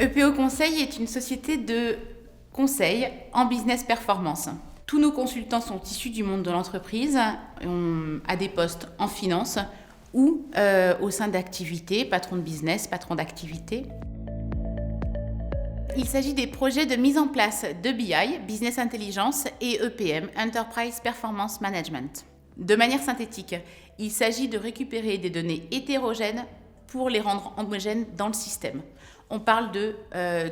EPO Conseil est une société de conseil en business performance. Tous nos consultants sont issus du monde de l'entreprise, à des postes en finance ou au sein d'activités, patron de business, patron d'activité. Il s'agit des projets de mise en place de BI, Business Intelligence, et EPM, Enterprise Performance Management. De manière synthétique, il s'agit de récupérer des données hétérogènes pour les rendre homogènes dans le système. On parle de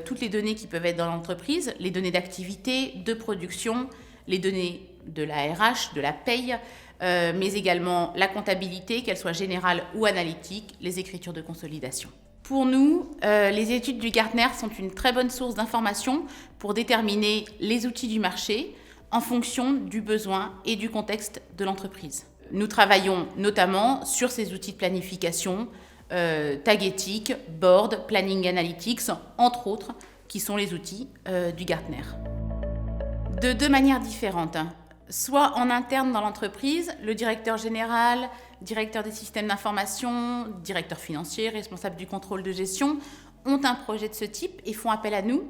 toutes les données qui peuvent être dans l'entreprise, les données d'activité, de production, les données de la RH, de la paye, mais également la comptabilité, qu'elle soit générale ou analytique, les écritures de consolidation. Pour nous, les études du Gartner sont une très bonne source d'information pour déterminer les outils du marché en fonction du besoin et du contexte de l'entreprise. Nous travaillons notamment sur ces outils de planification, Tagetic, Board, Planning Analytics, entre autres, qui sont les outils du Gartner. De deux manières différentes. Soit en interne dans l'entreprise, le directeur général, directeur des systèmes d'information, directeur financier, responsable du contrôle de gestion, ont un projet de ce type et font appel à nous.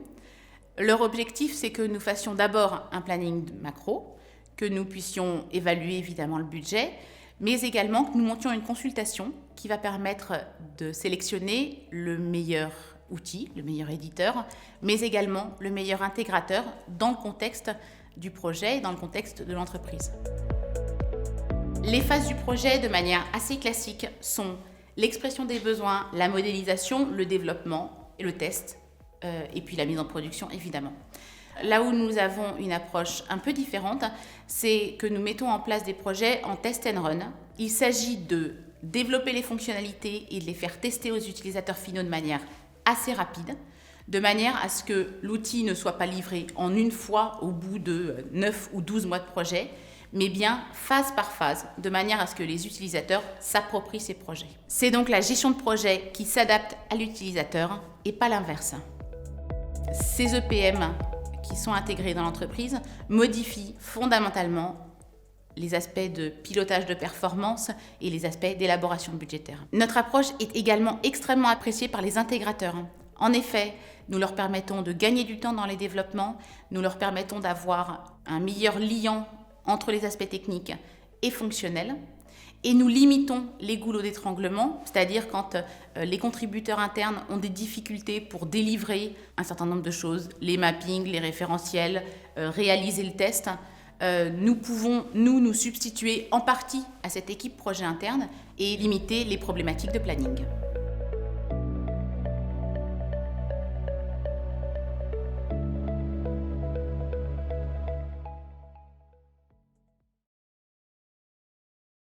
Leur objectif, c'est que nous fassions d'abord un planning macro, que nous puissions évaluer évidemment le budget, mais également que nous montions une consultation qui va permettre de sélectionner le meilleur outil, le meilleur éditeur, mais également le meilleur intégrateur dans le contexte du projet et dans le contexte de l'entreprise. Les phases du projet, de manière assez classique, sont l'expression des besoins, la modélisation, le développement et le test, et puis la mise en production, évidemment. Là où nous avons une approche un peu différente, c'est que nous mettons en place des projets en test and run. Il s'agit de développer les fonctionnalités et de les faire tester aux utilisateurs finaux de manière assez rapide, de manière à ce que l'outil ne soit pas livré en une fois au bout de 9 ou 12 mois de projet, mais bien phase par phase, de manière à ce que les utilisateurs s'approprient ces projets. C'est donc la gestion de projet qui s'adapte à l'utilisateur et pas l'inverse. Ces EPM qui sont intégrés dans l'entreprise modifient fondamentalement les aspects de pilotage de performance et les aspects d'élaboration budgétaire. Notre approche est également extrêmement appréciée par les intégrateurs. En effet, nous leur permettons de gagner du temps dans les développements, nous leur permettons d'avoir un meilleur lien entre les aspects techniques et fonctionnels, et nous limitons les goulots d'étranglement, c'est-à-dire quand les contributeurs internes ont des difficultés pour délivrer un certain nombre de choses, les mappings, les référentiels, réaliser le test, nous pouvons nous substituer en partie à cette équipe projet interne et limiter les problématiques de planning.